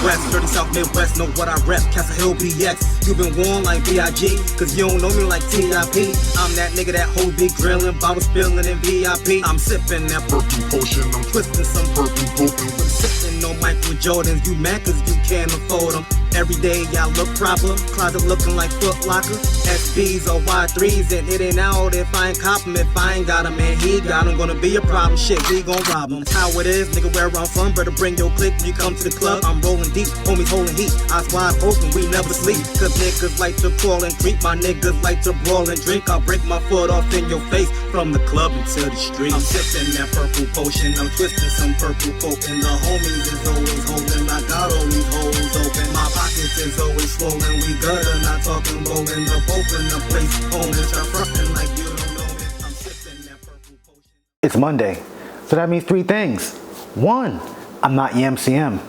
West, dirty South Midwest, know what I rep, Castle Hill BX. You been warned like B.I.G., cause you don't know me like T.I.P. I'm that nigga that hold big grillin', bottle spillin' in VIP. I'm sippin' that purple potion, I'm twistin' some purple potion. Sippin' no Michael Jordans, you mad cause you can't afford them. Every day y'all look proper, closet looking like Foot Locker. SBs or Y3s, and it ain't out if I ain't cop 'em. If I ain't got 'em, man, he got 'em. Gonna be a problem, shit, we gon' rob 'em. How it is, nigga, where I'm from, better bring your clique when you come to the club. I'm rolling deep, homies holding heat, eyes wide open, we never sleep. Cause niggas like to crawl and creep, my niggas like to brawl and drink. I'll break my foot off in your face, from the club into the street. I'm sipping that purple potion, I'm twisting some purple coke, and the homies is always holding. I got all these holes open, my pockets is always swollen. We good, I'm not talking rolling up, open the place, owning, start frontin' like you don't know it. I'm sipping that purple potion. It's Monday, so that means three things. One, I'm not your MCM.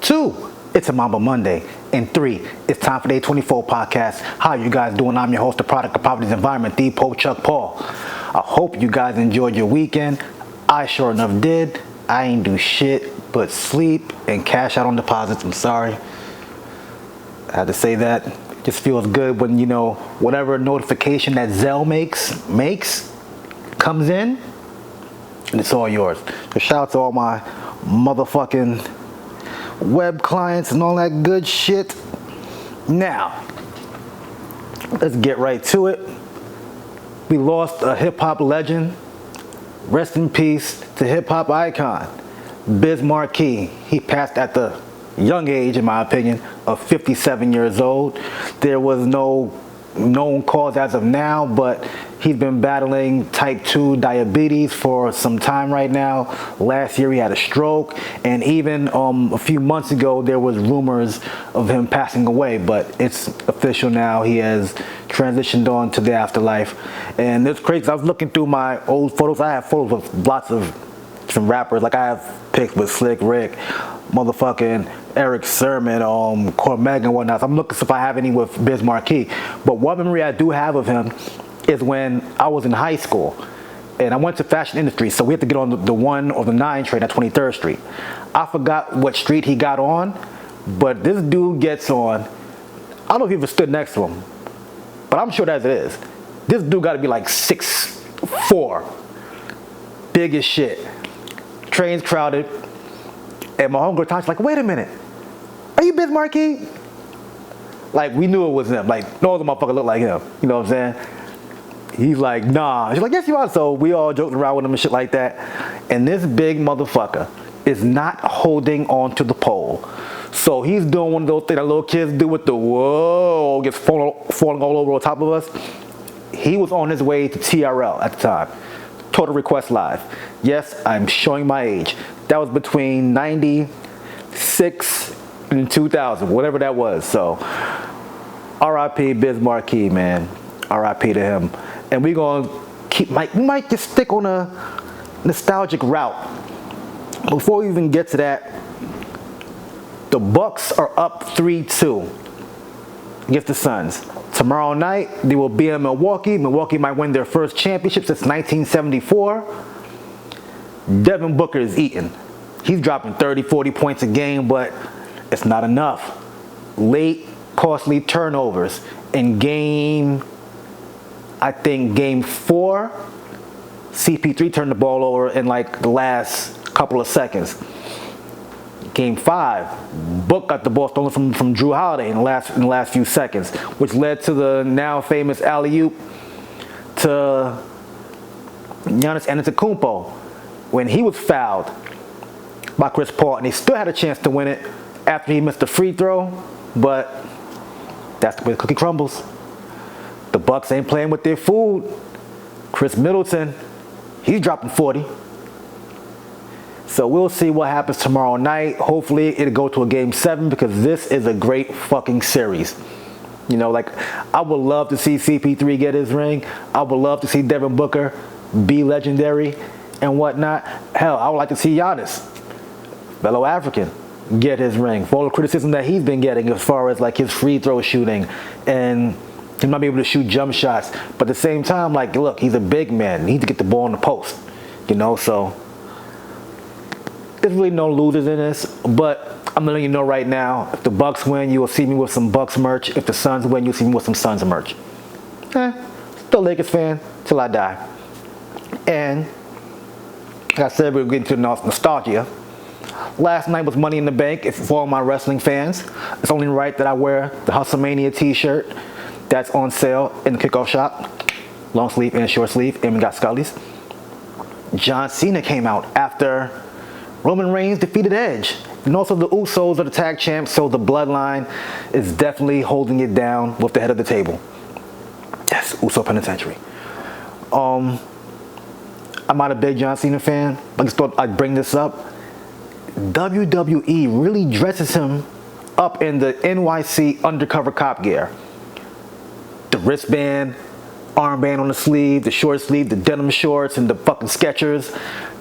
Two, it's a Mamba Monday. And three, it's time for the 24 podcast. How you guys doing? I'm your host, the product of poverty's environment, the Pope Chuck Paul. I hope you guys enjoyed your weekend. I sure enough did. I ain't do shit but sleep and cash out on deposits. I'm sorry. I had to say that. It just feels good when, you know, whatever notification that Zelle makes comes in, and it's all yours. So shout out to all my motherfucking web clients and all that good shit. Now, let's get right to it. We lost a hip-hop legend. Rest in peace to hip-hop icon Biz Markie. He passed at the young age, in my opinion, of 57 years old. There was no known cause as of now, but he's been battling type 2 diabetes for some time right now. Last year he had a stroke, and even a few months ago there was rumors of him passing away, but it's official now. He has transitioned on to the afterlife. And it's crazy, I was looking through my old photos. I have photos of lots of different rappers. Like I have pics with Slick Rick, motherfucking Eric Sermon, Cormeg and whatnot. So I'm looking if I have any with Biz Markie. But one memory I do have of him is when I was in high school and I went to fashion industry, so we had to get on the 1 or the 9 train at 23rd Street. I forgot what street he got on, but this dude gets on. I don't know if he ever stood next to him, but I'm sure that it is. This dude got to be like 6'4", big as shit. Train's crowded, and my homegirl Tasha's like, wait a minute, are you Biz Markie? Like, we knew it was him. Like, no other motherfucker looked like him. You know what I'm saying? He's like, nah. She's like, yes, you are. So we all joking around with him and shit like that. And this big motherfucker is not holding on to the pole. So he's doing one of those things that little kids do with the whoa, gets falling all over on top of us. He was on his way to TRL at the time. Total Request Live. Yes, I'm showing my age. That was between 96 and 2000, whatever that was. So, R.I.P. Biz Markie, man. R.I.P. to him. And we gonna we might just stick on a nostalgic route. Before we even get to that, the Bucks are up 3-2 against the Suns. Tomorrow night, they will be in Milwaukee. Milwaukee might win their first championship since 1974. Devin Booker is eating. He's dropping 30, 40 points a game, but it's not enough. Late, costly turnovers. In game 4, CP3 turned the ball over in like the last couple of seconds. Game 5, Book got the ball stolen from Drew Holiday in the last few seconds, which led to the now famous alley-oop to Giannis Antetokounmpo when he was fouled by Chris Paul, and he still had a chance to win it after he missed a free throw, but that's the way the cookie crumbles. The Bucks ain't playing with their food. Chris Middleton, he's dropping 40. So we'll see what happens tomorrow night. Hopefully it'll go to a game 7 because this is a great fucking series. You know, like, I would love to see CP3 get his ring. I would love to see Devin Booker be legendary and whatnot. Hell, I would like to see Giannis, fellow African, get his ring. For all the criticism that he's been getting as far as like his free throw shooting and him not being able to shoot jump shots. But at the same time, like, look, he's a big man. He needs to get the ball in the post. You know, so there's really no losers in this, but I'm letting you know right now, if the Bucks win, you will see me with some Bucks merch. If the Suns win, you'll see me with some Suns merch. Still a Lakers fan till I die. And like I said, we're getting to nostalgia. Last night was Money in the Bank. If for all my wrestling fans, it's only right that I wear the HustleMania t-shirt that's on sale in the kickoff shop. Long sleeve and short sleeve, and we got Scully's. John Cena came out after Roman Reigns defeated Edge. And also the Usos are the tag champs, so the bloodline is definitely holding it down with the head of the table. Yes, Uso Penitentiary. I'm not a big John Cena fan, but I just thought I'd bring this up. WWE really dresses him up in the NYC undercover cop gear. The wristband, armband on the sleeve, the short sleeve, the denim shorts, and the fucking Skechers,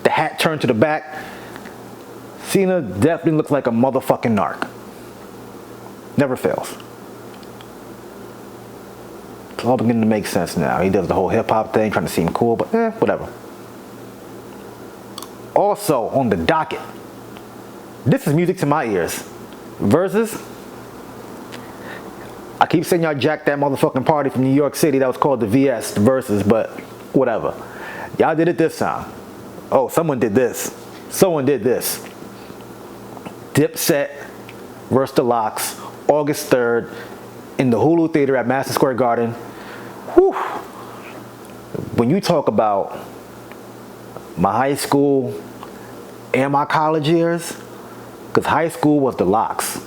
the hat turned to the back. Cena definitely looks like a motherfucking narc. Never fails. It's all beginning to make sense now. He does the whole hip-hop thing, trying to seem cool, but whatever. Also on the docket, this is music to my ears. Verzuz. I keep saying y'all jacked that motherfucking party from New York City that was called the VS, the Verzuz, but whatever. Y'all did it this time. Oh, someone did this. Someone did this. Dipset versus the LOX, August 3rd, in the Hulu Theater at Madison Square Garden. Whew. When you talk about my high school and my college years, because high school was the LOX,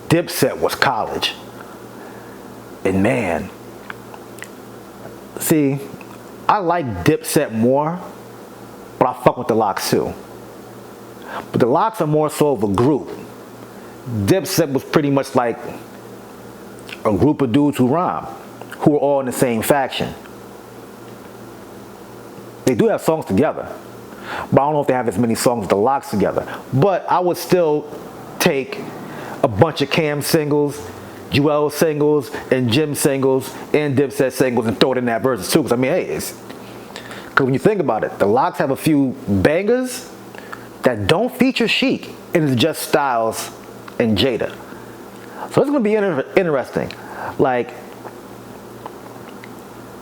Dipset was college. And man, see, I like Dipset more, but I fuck with the LOX too. But the LOX are more so of a group. Dipset was pretty much like a group of dudes who rhyme, who were all in the same faction. They do have songs together, but I don't know if they have as many songs with the LOX together. But I would still take a bunch of Cam singles, Joel singles, and Jim singles, and Dipset singles and throw it in that Verzuz too. Because I mean, hey, because when you think about it, the LOX have a few bangers that don't feature Chic, and it's just Styles and Jada. So it's gonna be interesting, like,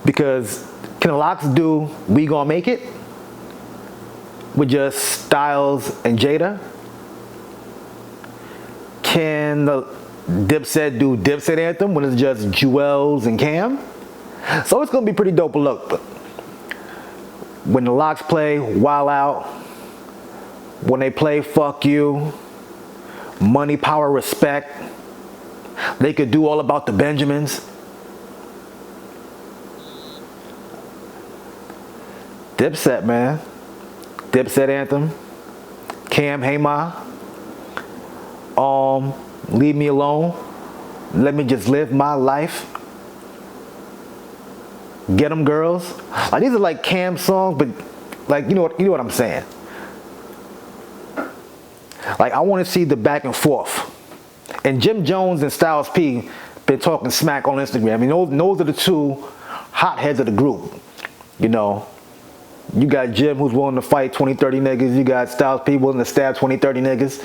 because can the LOX do We Gonna Make It with just Styles and Jada? Can the Dipset do Dipset Anthem when it's just Jewels and Cam? So it's gonna be pretty dope to look. But when the LOX play Wild Out, when they play Fuck You, Money, Power, Respect, they could do All About the Benjamins. Dipset, man. Dipset Anthem. Cam, Hey Ma. Leave Me Alone. Let Me Just Live My Life. Get 'Em Girls. Like, these are like Cam songs, but like, you know what I'm saying. Like, I want to see the back and forth. And Jim Jones and Styles P been talking smack on Instagram. I mean, those are the two hotheads of the group. You know, you got Jim who's willing to fight 20, 30 niggas. You got Styles P willing to stab 20, 30 niggas.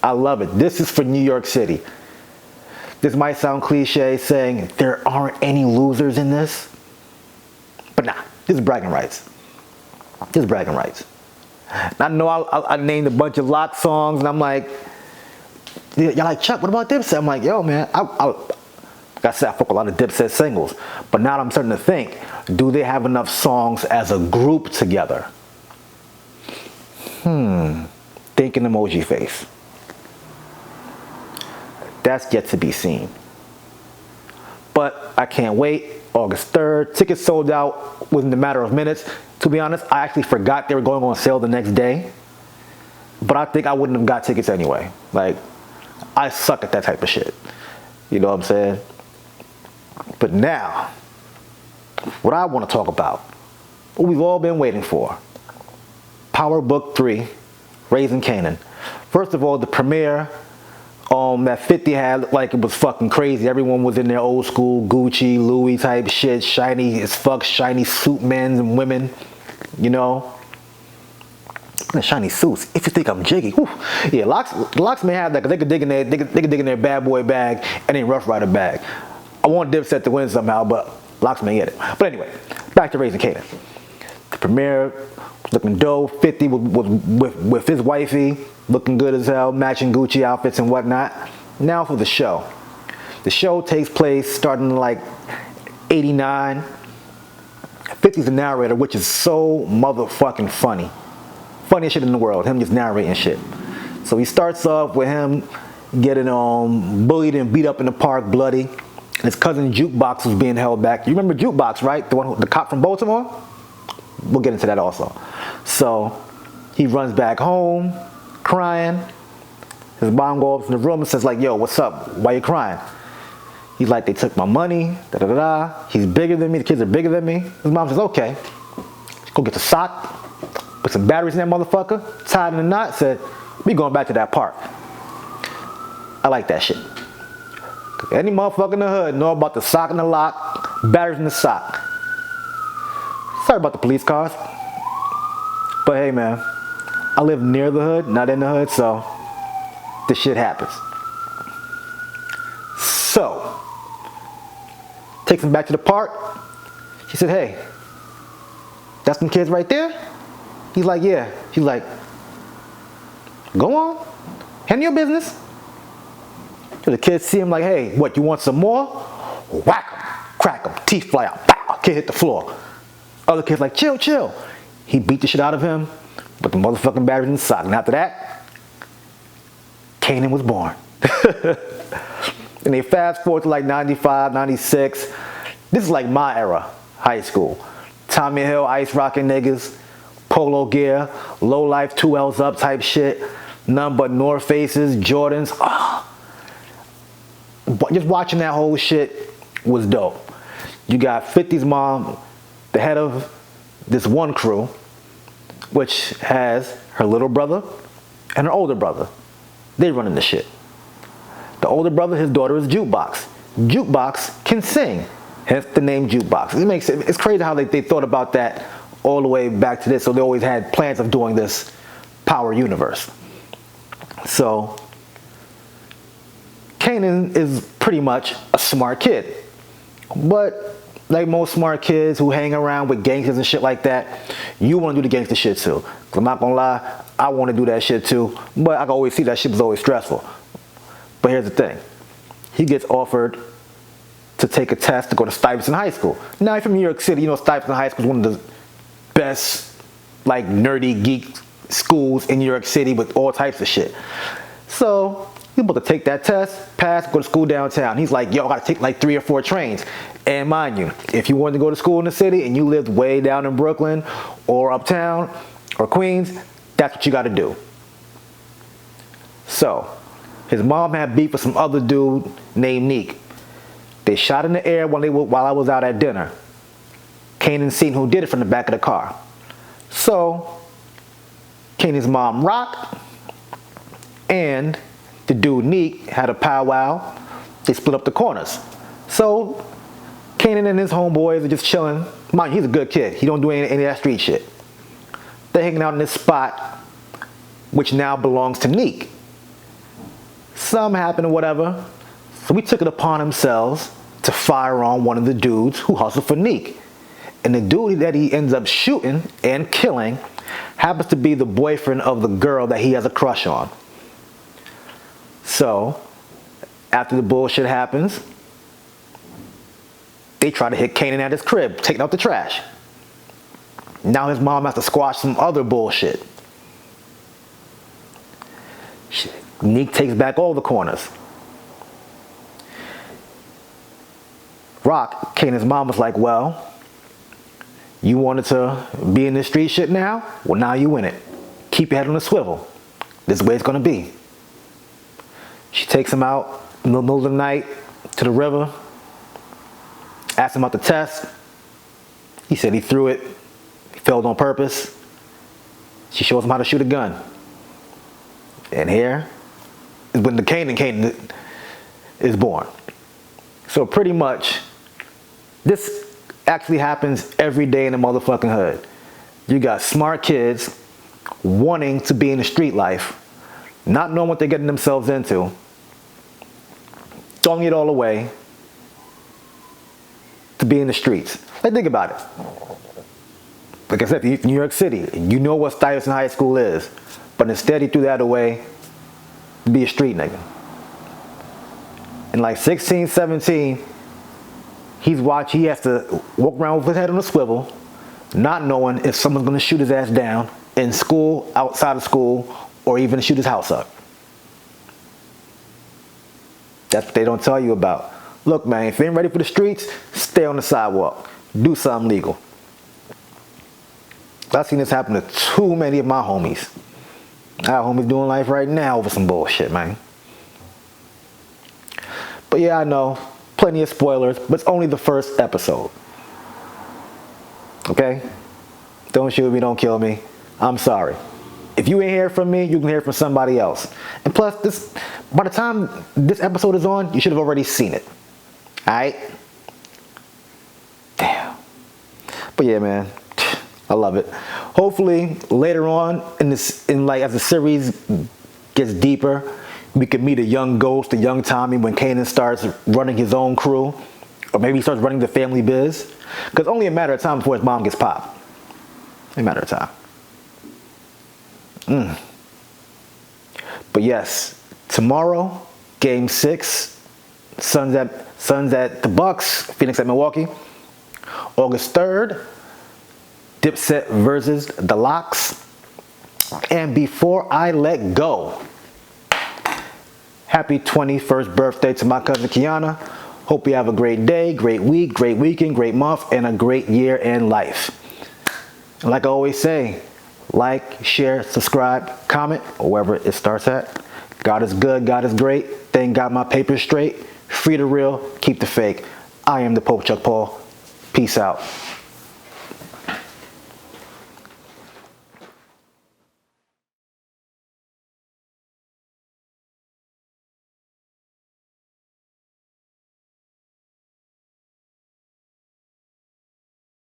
I love it. This is for New York City. This might sound cliche saying there aren't any losers in this. But nah, this is bragging rights. This is bragging rights. And I know I named a bunch of LOX songs, and I'm like, y'all like, Chuck, what about Dipset? I'm like, yo, man, like I said, I fuck a lot of Dipset singles. But now I'm starting to think, do they have enough songs as a group together? Thinking emoji face. That's yet to be seen. But I can't wait. August 3rd. Tickets sold out within a matter of minutes. To be honest, I actually forgot they were going on sale the next day. But I think I wouldn't have got tickets anyway. Like, I suck at that type of shit. You know what I'm saying? But now, what I want to talk about, what we've all been waiting for. Power Book 3, Raising Kanan. First of all, the premiere that 50 had looked like it was fucking crazy. Everyone was in their old school Gucci, Louis type shit, shiny as fuck, shiny suit men and women, you know. in the shiny suits. If you think I'm jiggy, whew. Yeah, LOX may have that because they could dig in their bad boy bag and their Rough Rider bag. I want Dipset to win somehow, but LOX may get it. But anyway, back to Raising Kanan. The premiere, looking dope. 50 was with his wifey, looking good as hell, matching Gucci outfits and whatnot. Now for the show. The show takes place starting in like 89. 50's the narrator, which is so motherfucking funny. Funniest shit in the world, him just narrating shit. So he starts off with him getting bullied and beat up in the park, bloody. And his cousin Jukebox was being held back. You remember Jukebox, right? The cop from Baltimore? We'll get into that also. So he runs back home, crying. His mom goes up in the room and says like, yo, what's up? Why you crying? He's like, they took my money, da-da-da-da. He's bigger than me, the kids are bigger than me. His mom says, okay. Go get the sock, put some batteries in that motherfucker, tied in a knot, said, we going back to that park. I like that shit. Any motherfucker in the hood know about the sock and the lock, batteries in the sock. Sorry about the police cars. But hey man, I live near the hood, not in the hood, so this shit happens. So, takes him back to the park. She said, hey, that's some kids right there? He's like, yeah. She's like, go on, handle your business. So the kids see him like, hey, what, you want some more? Whack him, crack him, teeth fly out, pow, kid hit the floor. Other kids like, chill, chill. He beat the shit out of him with the motherfucking batteries in the sock. And after that, Kanan was born. And they fast forward to like 95, 96. This is like my era, high school. Tommy Hill, ice rocking niggas, polo gear, low life 2Ls up type shit, none but North Faces, Jordans. Just watching that whole shit was dope. You got 50's mom, the head of this one crew, which has her little brother and her older brother. They running the shit. The older brother, his daughter is Jukebox. Jukebox can sing, hence the name Jukebox. It's crazy how they thought about that all the way back to this, so they always had plans of doing this power universe. So, Kanan is pretty much a smart kid. But like most smart kids who hang around with gangsters and shit like that, you want to do the gangster shit too. I'm not gonna lie, I want to do that shit too, but I can always see that shit was always stressful. But here's the thing. He gets offered to take a test to go to Stuyvesant High School. Now, if you're from New York City, you know Stuyvesant High School is one of the best, like, nerdy geek schools in New York City with all types of shit. So, he's about to take that test, pass, go to school downtown. He's like, yo, I gotta take like 3 or 4 trains. And mind you, if you wanted to go to school in the city and you lived way down in Brooklyn or uptown or Queens, that's what you gotta do. So, his mom had beef with some other dude named Neek. They shot in the air while I was out at dinner. Kanan seen who did it from the back of the car. So, Kanan's mom Rock and the dude Neek had a powwow. They split up the corners. So, Kanan and his homeboys are just chilling. Mind you, he's a good kid. He don't do any of that street shit. They're hanging out in this spot, which now belongs to Neek. Something happened or whatever, so we took it upon ourselves to fire on one of the dudes who hustled for Neek. And the dude that he ends up shooting and killing happens to be the boyfriend of the girl that he has a crush on. So, after the bullshit happens, they try to hit Kanan at his crib, taking out the trash. Now his mom has to squash some other bullshit. Neek takes back all the corners. Rock, Kanan's mom, was like, well, you wanted to be in this street shit now? Well, now you in it. Keep your head on the swivel. This is the way it's gonna be. She takes him out in the middle of the night to the river, asks him about the test. He said he threw it, he failed on purpose. She shows him how to shoot a gun. And here is when the Kanan is born. So pretty much, this actually happens every day in the motherfucking hood. You got smart kids wanting to be in the street life, not knowing what they're getting themselves into, throwing it all away to be in the streets. Like, think about it. Like I said, New York City, you know what Stuyvesant High School is, but instead he threw that away to be a street nigga. And like 16, 17, he has to walk around with his head on a swivel, not knowing if someone's gonna shoot his ass down in school, outside of school, or even shoot his house up. That's what they don't tell you about. Look, man, if you ain't ready for the streets, stay on the sidewalk. Do something legal. I've seen this happen to too many of my homies. I have homies doing life right now over some bullshit, man. But yeah, I know, plenty of spoilers, but it's only the first episode. Okay? Don't shoot me, don't kill me. I'm sorry. If you ain't hear from me, you can hear from somebody else. And plus, by the time this episode is on, you should have already seen it. Alright? Damn. But yeah, man, I love it. Hopefully, later on as the series gets deeper, we can meet a young Ghost, a young Tommy when Kanan starts running his own crew, or maybe he starts running the family biz. Because only a matter of time before his mom gets popped. A matter of time. But yes, tomorrow, Game 6, Suns at the Bucks, Phoenix at Milwaukee. August 3rd, Dipset versus the LOX. And before I let go, happy 21st birthday to my cousin Kiana. Hope you have a great day, great week, great weekend, great month, and a great year in life. And like I always say, like, share, subscribe, comment, or wherever it starts at. God is good, God is great. Thank God my paper's straight. Free the real, keep the fake. I am the Pope Chuck Paul. Peace out.